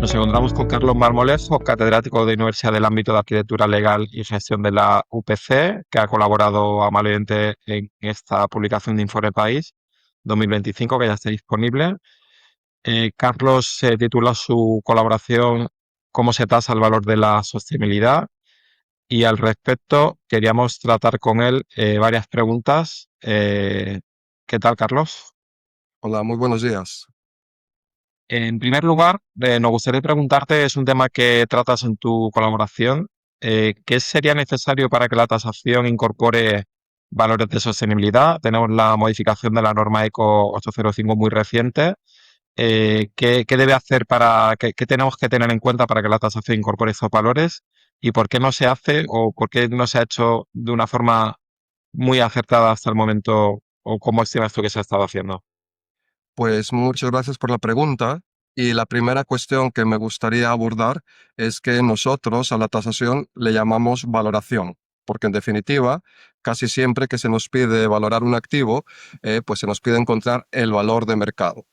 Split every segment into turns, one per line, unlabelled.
Nos encontramos con Carlos Marmolejo, catedrático de Universidad del Ámbito de Arquitectura Legal y Gestión de la UPC, que ha colaborado amablemente en esta publicación de Informe País 2025, que ya está disponible. Carlos titula su colaboración ¿Cómo se tasa el valor de la sostenibilidad? Y al respecto queríamos tratar con él varias preguntas. ¿Qué tal, Carlos?
Hola, muy buenos días.
En primer lugar, nos gustaría preguntarte, es un tema que tratas en tu colaboración, ¿qué sería necesario para que la tasación incorpore valores de sostenibilidad? Tenemos la modificación de la norma ECO 805 muy reciente. ¿Qué debe hacer qué tenemos que tener en cuenta para que la tasación incorpore esos valores? ¿Y por qué no se hace o por qué no se ha hecho de una forma muy acertada hasta el momento? ¿O cómo estimas tú que se ha estado haciendo?
Pues muchas gracias por la pregunta. Y la primera cuestión que me gustaría abordar es que nosotros a la tasación le llamamos valoración, porque en definitiva, casi siempre que se nos pide valorar un activo, pues se nos pide encontrar el valor de mercado.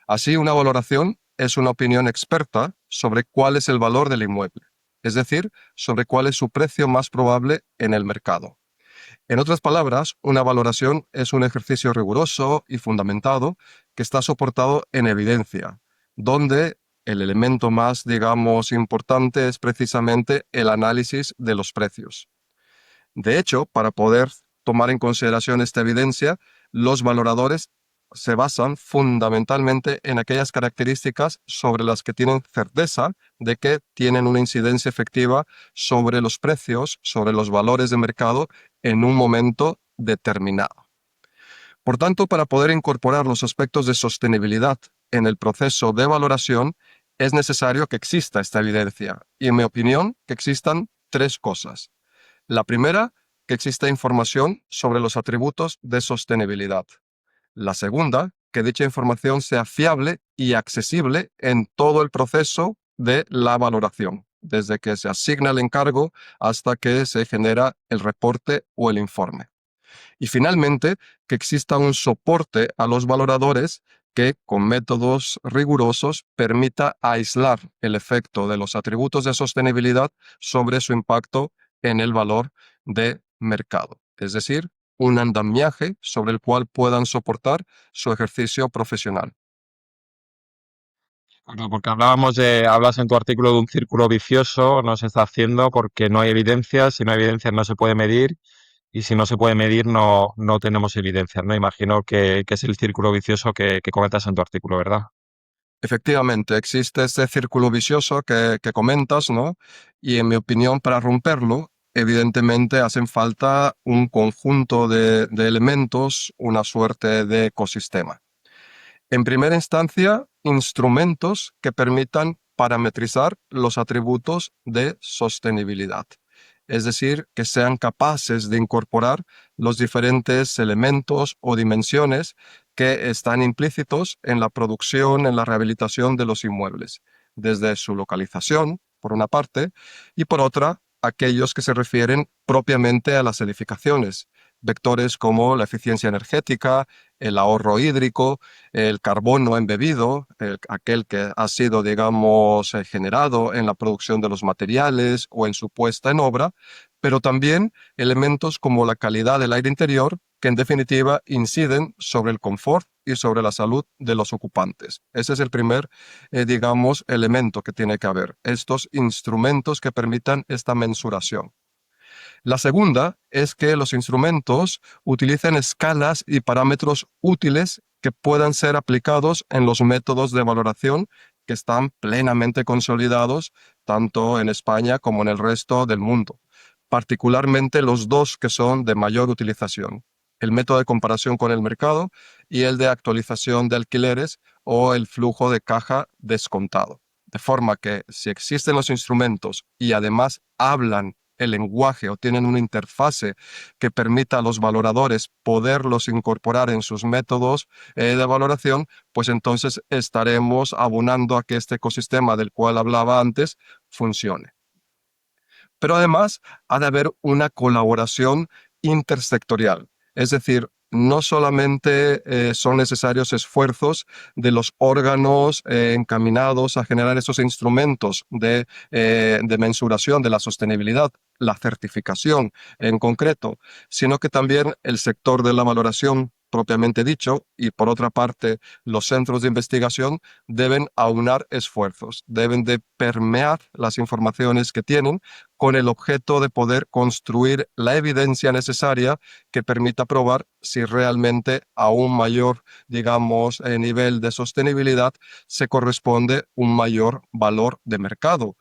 Así, una valoración es una opinión experta sobre cuál es el valor del inmueble, es decir, sobre cuál es su precio más probable en el mercado. En otras palabras, una valoración es un ejercicio riguroso y fundamentado que está soportado en evidencia, donde el elemento más, digamos, importante es precisamente el análisis de los precios. De hecho, para poder tomar en consideración esta evidencia, los valoradores se basan fundamentalmente en aquellas características sobre las que tienen certeza de que tienen una incidencia efectiva sobre los precios, sobre los valores de mercado en un momento determinado. Por tanto, para poder incorporar los aspectos de sostenibilidad en el proceso de valoración, es necesario que exista esta evidencia y, en mi opinión, que existan tres cosas. La primera, que exista información sobre los atributos de sostenibilidad. La segunda, que dicha información sea fiable y accesible en todo el proceso de la valoración, desde que se asigna el encargo hasta que se genera el reporte o el informe. Y finalmente, que exista un soporte a los valoradores que, con métodos rigurosos, permita aislar el efecto de los atributos de sostenibilidad sobre su impacto en el valor de mercado. Es decir, un andamiaje sobre el cual puedan soportar su ejercicio profesional.
Bueno, porque hablas en tu artículo de un círculo vicioso, no se está haciendo porque no hay evidencias, si no hay evidencias no se puede medir y si no se puede medir no tenemos evidencias, ¿no? Imagino que es el círculo vicioso que comentas en tu artículo, ¿verdad?
Efectivamente, existe este círculo vicioso que comentas, ¿no? Y en mi opinión, para romperlo, evidentemente hacen falta un conjunto de elementos, una suerte de ecosistema. En primera instancia, instrumentos que permitan parametrizar los atributos de sostenibilidad, es decir, que sean capaces de incorporar los diferentes elementos o dimensiones que están implícitos en la producción, en la rehabilitación de los inmuebles, desde su localización, por una parte, y por otra, aquellos que se refieren propiamente a las edificaciones, vectores como la eficiencia energética, el ahorro hídrico, el carbono embebido, aquel que ha sido, digamos, generado en la producción de los materiales o en su puesta en obra, pero también elementos como la calidad del aire interior, que en definitiva inciden sobre el confort y sobre la salud de los ocupantes. Ese es el primer, digamos, elemento que tiene que haber, estos instrumentos que permitan esta mensuración. La segunda es que los instrumentos utilicen escalas y parámetros útiles que puedan ser aplicados en los métodos de valoración que están plenamente consolidados tanto en España como en el resto del mundo, particularmente los dos que son de mayor utilización, el método de comparación con el mercado y el de actualización de alquileres o el flujo de caja descontado. De forma que si existen los instrumentos y además hablan el lenguaje o tienen una interfase que permita a los valoradores poderlos incorporar en sus métodos de valoración, pues entonces estaremos abonando a que este ecosistema del cual hablaba antes funcione. Pero además ha de haber una colaboración intersectorial, es decir, no solamente son necesarios esfuerzos de los órganos encaminados a generar esos instrumentos de mensuración de la sostenibilidad, la certificación en concreto, sino que también el sector de la valoración propiamente dicho y por otra parte los centros de investigación deben aunar esfuerzos, deben de permear las informaciones que tienen con el objeto de poder construir la evidencia necesaria que permita probar si realmente a un mayor, digamos, nivel de sostenibilidad se corresponde un mayor valor de mercado.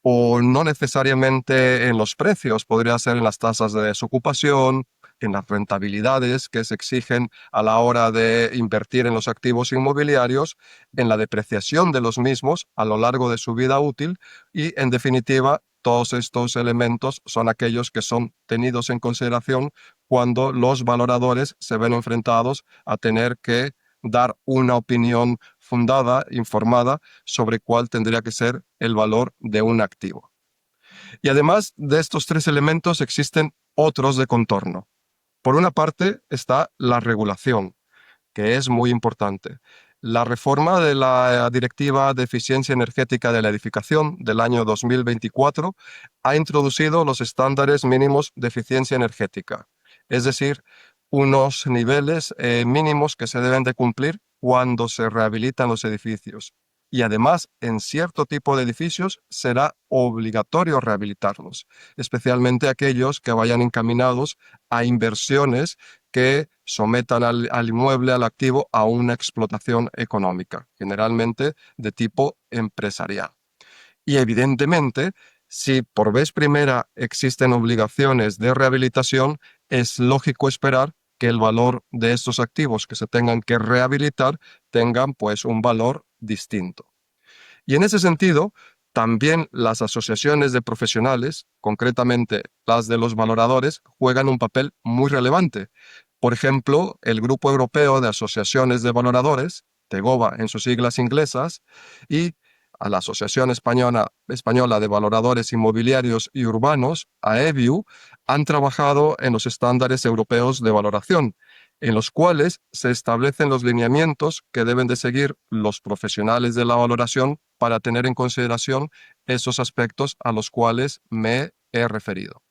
O no necesariamente en los precios, podría ser en las tasas de desocupación, en las rentabilidades que se exigen a la hora de invertir en los activos inmobiliarios, en la depreciación de los mismos a lo largo de su vida útil y, en definitiva, todos estos elementos son aquellos que son tenidos en consideración cuando los valoradores se ven enfrentados a tener que dar una opinión fundada, informada sobre cuál tendría que ser el valor de un activo. Y además de estos tres elementos existen otros de contorno. Por una parte está la regulación, que es muy importante. La reforma de la Directiva de Eficiencia Energética de la Edificación del año 2024 ha introducido los estándares mínimos de eficiencia energética, es decir, unos niveles mínimos que se deben de cumplir cuando se rehabilitan los edificios. Y además, en cierto tipo de edificios será obligatorio rehabilitarlos, especialmente aquellos que vayan encaminados a inversiones que sometan al inmueble, al activo, a una explotación económica, generalmente de tipo empresarial. Y evidentemente, si por vez primera existen obligaciones de rehabilitación, es lógico esperar que el valor de estos activos que se tengan que rehabilitar tengan pues un valor distinto. Y en ese sentido, también las asociaciones de profesionales, concretamente las de los valoradores, juegan un papel muy relevante. Por ejemplo, el Grupo Europeo de Asociaciones de Valoradores, TEGOVA en sus siglas inglesas, y a la Asociación Española de Valoradores Inmobiliarios y Urbanos, AEVIU, han trabajado en los estándares europeos de valoración, en los cuales se establecen los lineamientos que deben de seguir los profesionales de la valoración para tener en consideración esos aspectos a los cuales me he referido.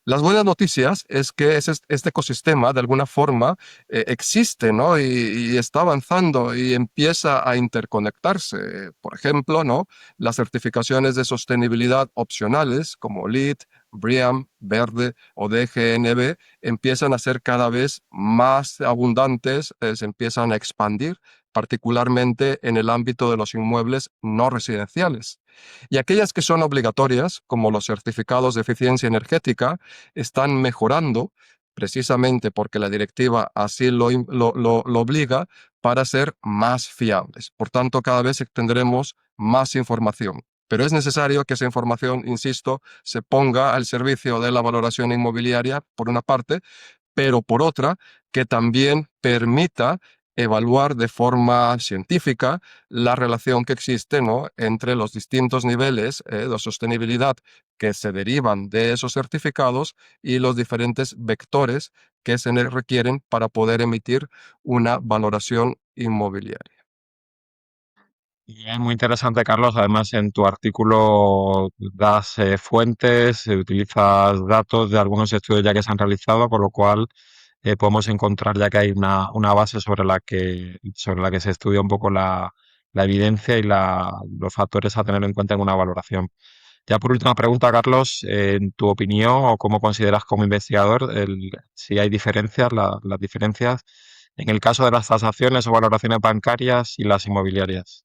Las buenas noticias es que este ecosistema de alguna forma existe, ¿no? Y está avanzando y empieza a interconectarse. Por ejemplo, ¿no? Las certificaciones de sostenibilidad opcionales como LEED, BREEAM, Verde o DGNB empiezan a ser cada vez más abundantes, se empiezan a expandir, particularmente en el ámbito de los inmuebles no residenciales. Y aquellas que son obligatorias, como los certificados de eficiencia energética, están mejorando precisamente porque la directiva así lo obliga para ser más fiables. Por tanto, cada vez tendremos más información. Pero es necesario que esa información, insisto, se ponga al servicio de la valoración inmobiliaria, por una parte, pero por otra, que también permita evaluar de forma científica la relación que existe, ¿no? Entre los distintos niveles de sostenibilidad que se derivan de esos certificados y los diferentes vectores que se requieren para poder emitir una valoración inmobiliaria.
Y es muy interesante, Carlos. Además, en tu artículo das fuentes, utilizas datos de algunos estudios ya que se han realizado, con lo cual podemos encontrar ya que hay una base sobre la que se estudia un poco la evidencia y los factores a tener en cuenta en una valoración. Ya por última pregunta, Carlos, en tu opinión o cómo consideras como investigador si hay diferencias, las diferencias en el caso de las tasaciones o valoraciones bancarias y las inmobiliarias.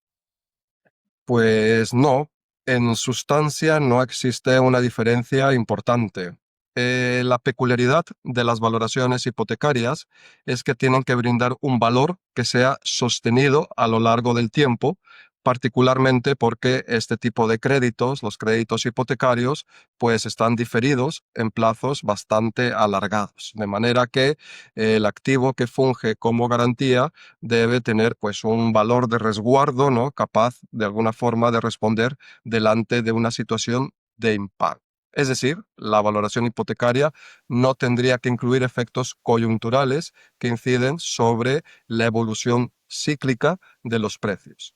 Pues no, en sustancia no existe una diferencia importante. La peculiaridad de las valoraciones hipotecarias es que tienen que brindar un valor que sea sostenido a lo largo del tiempo, particularmente porque este tipo de créditos, los créditos hipotecarios, pues están diferidos en plazos bastante alargados, de manera que el activo que funge como garantía debe tener pues un valor de resguardo, ¿no? Capaz de alguna forma de responder delante de una situación de impago. Es decir, la valoración hipotecaria no tendría que incluir efectos coyunturales que inciden sobre la evolución cíclica de los precios.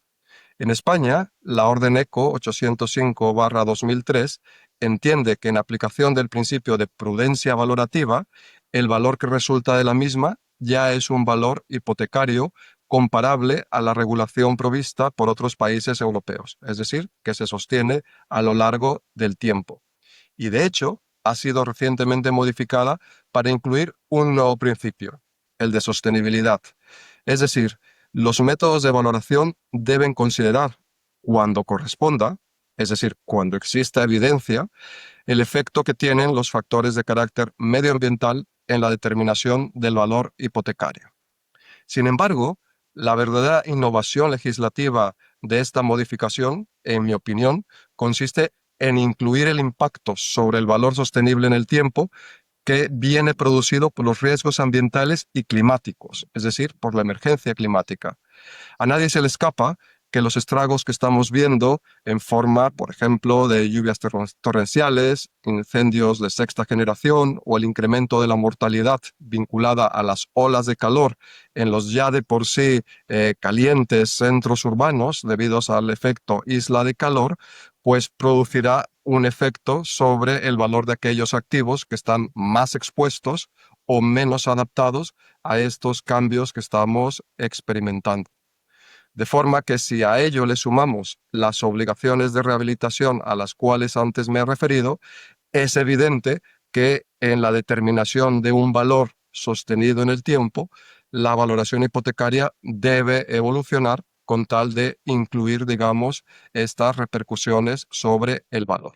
En España, la Orden ECO 805/2003 entiende que en aplicación del principio de prudencia valorativa, el valor que resulta de la misma ya es un valor hipotecario comparable a la regulación provista por otros países europeos, es decir, que se sostiene a lo largo del tiempo. Y de hecho, ha sido recientemente modificada para incluir un nuevo principio, el de sostenibilidad. Es decir, los métodos de valoración deben considerar, cuando corresponda, es decir, cuando exista evidencia, el efecto que tienen los factores de carácter medioambiental en la determinación del valor hipotecario. Sin embargo, la verdadera innovación legislativa de esta modificación, en mi opinión, consiste en incluir el impacto sobre el valor sostenible en el tiempo que viene producido por los riesgos ambientales y climáticos, es decir, por la emergencia climática. A nadie se le escapa que los estragos que estamos viendo en forma, por ejemplo, de lluvias torrenciales, incendios de sexta generación o el incremento de la mortalidad vinculada a las olas de calor en los ya de por sí calientes centros urbanos debido al efecto isla de calor, pues producirá un efecto sobre el valor de aquellos activos que están más expuestos o menos adaptados a estos cambios que estamos experimentando. De forma que si a ello le sumamos las obligaciones de rehabilitación a las cuales antes me he referido, es evidente que en la determinación de un valor sostenido en el tiempo, la valoración hipotecaria debe evolucionar con tal de incluir, digamos, estas repercusiones sobre el valor.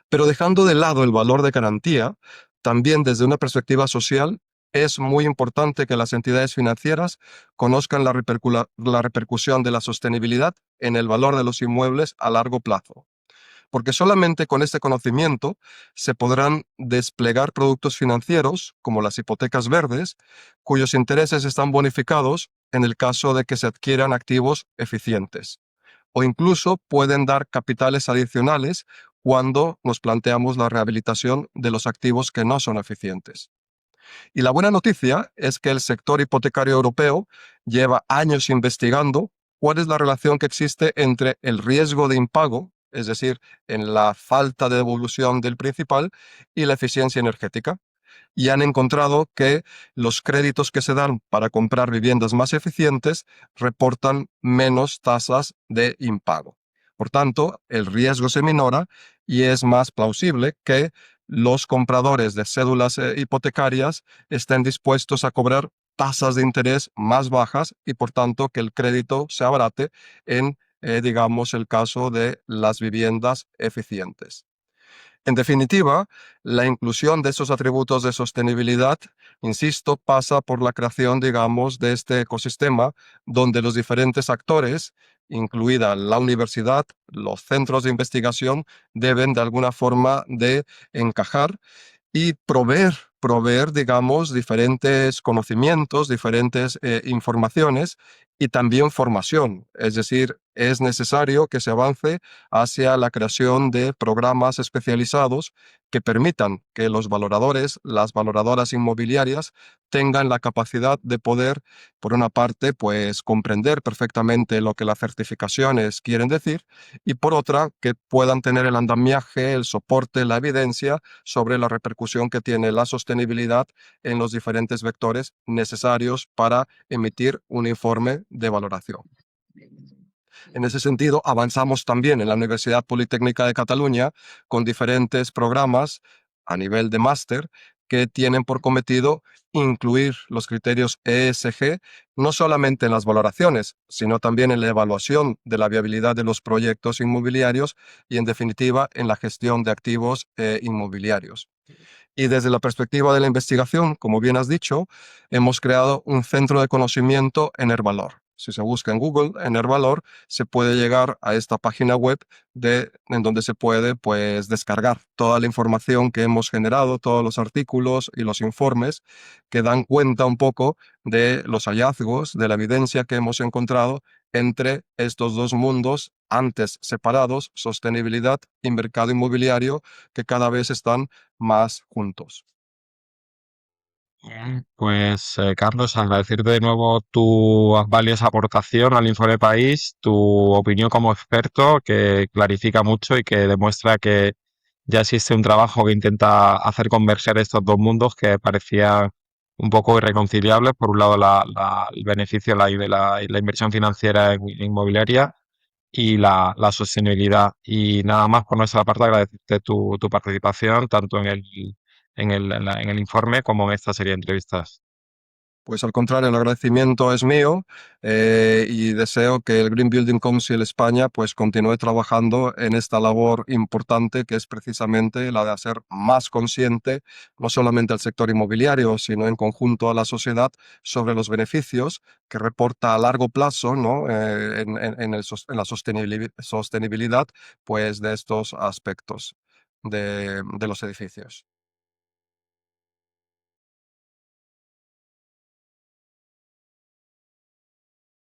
Pero dejando de lado el valor de garantía, también desde una perspectiva social, es muy importante que las entidades financieras conozcan la repercusión de la sostenibilidad en el valor de los inmuebles a largo plazo, porque solamente con este conocimiento se podrán desplegar productos financieros, como las hipotecas verdes, cuyos intereses están bonificados en el caso de que se adquieran activos eficientes, o incluso pueden dar capitales adicionales cuando nos planteamos la rehabilitación de los activos que no son eficientes. Y la buena noticia es que el sector hipotecario europeo lleva años investigando cuál es la relación que existe entre el riesgo de impago, es decir, en la falta de devolución del principal, y la eficiencia energética. Y han encontrado que los créditos que se dan para comprar viviendas más eficientes reportan menos tasas de impago. Por tanto, el riesgo se minora y es más plausible que los compradores de cédulas hipotecarias estén dispuestos a cobrar tasas de interés más bajas y por tanto que el crédito se abarate en, digamos, el caso de las viviendas eficientes. En definitiva, la inclusión de esos atributos de sostenibilidad, insisto, pasa por la creación, digamos, de este ecosistema donde los diferentes actores, incluida la universidad, los centros de investigación, deben de alguna forma de encajar y proveer, digamos, diferentes conocimientos, diferentes informaciones y también formación. Es decir, es necesario que se avance hacia la creación de programas especializados que permitan que los valoradores, las valoradoras inmobiliarias, tengan la capacidad de poder, por una parte, pues comprender perfectamente lo que las certificaciones quieren decir y por otra, que puedan tener el andamiaje, el soporte, la evidencia sobre la repercusión que tiene la sostenibilidad en los diferentes vectores necesarios para emitir un informe de valoración. En ese sentido, avanzamos también en la Universidad Politécnica de Cataluña con diferentes programas a nivel de máster que tienen por cometido incluir los criterios ESG no solamente en las valoraciones, sino también en la evaluación de la viabilidad de los proyectos inmobiliarios y, en definitiva, en la gestión de activos inmobiliarios. Y desde la perspectiva de la investigación, como bien has dicho, hemos creado un centro de conocimiento en el valor. Si se busca en Google Enervalor, se puede llegar a esta página web en donde se puede pues, descargar toda la información que hemos generado, todos los artículos y los informes que dan cuenta un poco de los hallazgos, de la evidencia que hemos encontrado entre estos dos mundos antes separados, sostenibilidad y mercado inmobiliario, que cada vez están más juntos.
Bien, pues Carlos, agradecerte de nuevo tu valiosa aportación al Informe País, tu opinión como experto que clarifica mucho y que demuestra que ya existe un trabajo que intenta hacer converger estos dos mundos que parecían un poco irreconciliables. Por un lado, el beneficio de la inversión financiera inmobiliaria y la sostenibilidad. Y nada más por nuestra parte, agradecerte tu participación tanto en el informe como en esta serie de entrevistas.
Pues al contrario, el agradecimiento es mío y deseo que el Green Building Council España pues continúe trabajando en esta labor importante que es precisamente la de hacer más consciente no solamente al sector inmobiliario, sino en conjunto a la sociedad sobre los beneficios que reporta a largo plazo, ¿no? En la sostenibilidad pues, de estos aspectos de los edificios.